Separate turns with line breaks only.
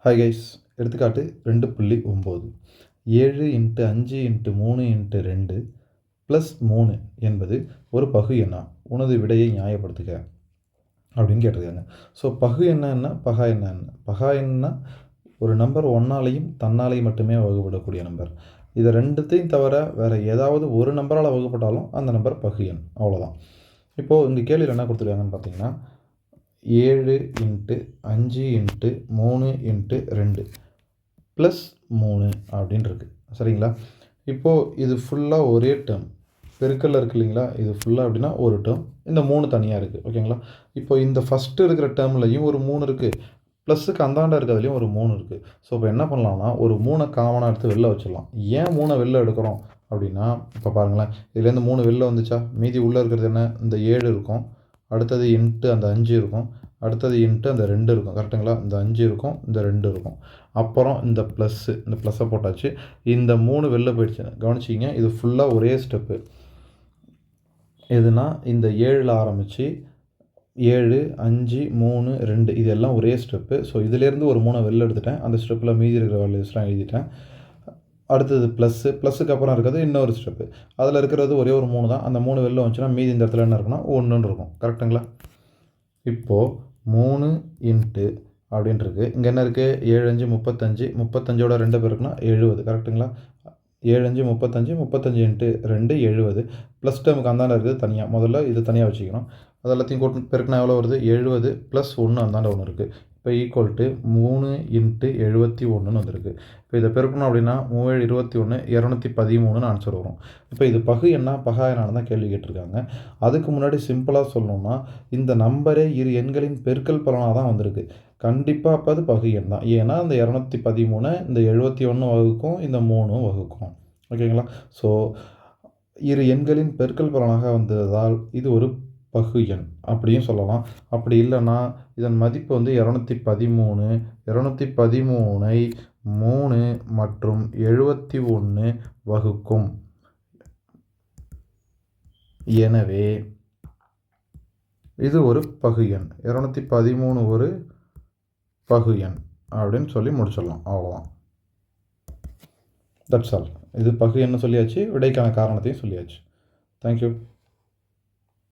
Hi guys, எடுத்துக்காட்டு 2.9 7 × 5 × 3 × 2 + 3 என்பது ஒரு பகு எண்ணா, உனது விடையை நியாயப்படுத்துக அப்படின்னு கேட்டிருக்காங்க. ஸோ பகு எண்ணா என்ன, பகா எண்ணா என்ன? பகா எண்ணா ஒரு நம்பர் ஒன்னாலையும் தன்னாலையும் மட்டுமே வகுப்படக்கூடிய நம்பர். இதை ரெண்டுத்தையும் தவிர வேறு ஏதாவது ஒரு நம்பரால் வகுப்பட்டாலும் அந்த நம்பர் பகு எண், அவ்வளோதான். இப்போது இந்த கேள்வியில் என்ன கொடுத்துருக்காங்கன்னு பார்த்தீங்கன்னா 7 × 5 × 3 × 2 + 3 அப்படின்னு இருக்குது. சரிங்களா? இப்போது இது ஃபுல்லாக ஒரே டேர்ம், பெருக்கல்ல இருக்குது இல்லைங்களா? இது ஃபுல்லாக அப்படின்னா ஒரு டேர்ம், இந்த 3 தனியாக இருக்குது. ஓகேங்களா? இப்போ இந்த ஃபஸ்ட்டு இருக்கிற டேர்ம்லையும் ஒரு 3 இருக்குது, ப்ளஸுக்கு அந்தாண்ட இருக்கிறதுலையும் ஒரு 3 இருக்குது. ஸோ இப்போ என்ன பண்ணலாம்னா ஒரு 3 காமனாக எடுத்து வெளில வச்சிடலாம். ஏன் 3 வெளில எடுக்கிறோம் அப்படின்னா, இப்போ பாருங்களேன், இதுலேருந்து 3 வெளில வந்துச்சா, மீதி உள்ளே இருக்கிறது என்ன, இந்த 7 இருக்கும், அடுத்தது இன்ட்டு அந்த 5 இருக்கும், அடுத்தது இன்ட்டு அந்த 2 இருக்கும். கரெக்டுங்களா? இந்த 5 இருக்கும், இந்த 2 இருக்கும், அப்புறம் இந்த ப்ளஸ்ஸை போட்டாச்சு. இந்த 3 வெளில போயிடுச்சு. கவனிச்சிங்க, இது ஃபுல்லாக ஒரே ஸ்டெப்பு. எதுனா இந்த 7ல் ஆரம்பித்து 7, 5, 3, 2 இது எல்லாம் ஒரே ஸ்டெப்பு. ஸோ இதிலேருந்து ஒரு 3 வெளில எடுத்துட்டேன். அந்த ஸ்டெப்பில் மீதி இருக்கிற வேல்யூஸ்லாம் எழுதிட்டேன். அடுத்தது ப்ளஸ்ஸுக்கு அப்புறம் இருக்கிறது இன்னொரு ஸ்டெப்பு. அதில் இருக்கிறது ஒரே ஒரு 3 தான். அந்த 3 வெளில வந்துச்சுன்னா மீதி இந்த இடத்துல என்ன இருக்குன்னா 1ன்னு இருக்கும். கரெக்டுங்களா? இப்போது 3 இன்ட்டு அப்படின்னு இருக்குது. இங்கே என்ன இருக்குது, 7 5 35, 35ஓட 2 பேருக்குன்னா 70. கரெக்டுங்களா? 7 5 35, 35 இன்ட்டு 2 70. ப்ளஸ் டேர்முக்கு அந்தாண்ட இருக்குது தனியாக, முதல்ல இது தனியாக வச்சுக்கணும். அது எல்லாத்தையும் கூட்டு பெருக்குனா எவ்வளோ வருது, 70 + 1 அந்தாண்ட ஒன்று இருக்குது. இப்போ ஈக்குவல் 3 × 71 வந்திருக்கு. இப்போ இதை பெருக்கணும் அப்படின்னா 3 21 213 ஆன்சர் வரும். இப்போ இது பகு எண்ணா பகா எண்ணான்னு தான் கேள்வி கேட்டிருக்காங்க. அதுக்கு முன்னாடி சிம்பிளாக சொல்லணும்னா இந்த நம்பரே இரு எண்களின் பெருக்கல் பலனாக தான் வந்திருக்கு. கண்டிப்பாக அப்போ அது பகு எண் தான். ஏன்னா இந்த 213 இந்த 71 வகுக்கும், இந்த 3 வகுக்கும். ஓகேங்களா? ஸோ இரு எண்களின் பெருக்கல் பலனாக வந்ததால் இது ஒரு பகு எண் அப்படியும் சொல்லலாம். அப்படி இல்லைன்னா இதன் மதிப்பு வந்து 213, 213ஐ 3 மற்றும் 71 வகுக்கும். எனவே இது ஒரு பகு எண். 213 ஒரு பகு எண் அப்படின்னு சொல்லி முடிச்சிடலாம். அவ்வளோதான். That's all. இது பகு எண்ணை சொல்லியாச்சு, விடைக்கான காரணத்தையும் சொல்லியாச்சு. தேங்க்யூ.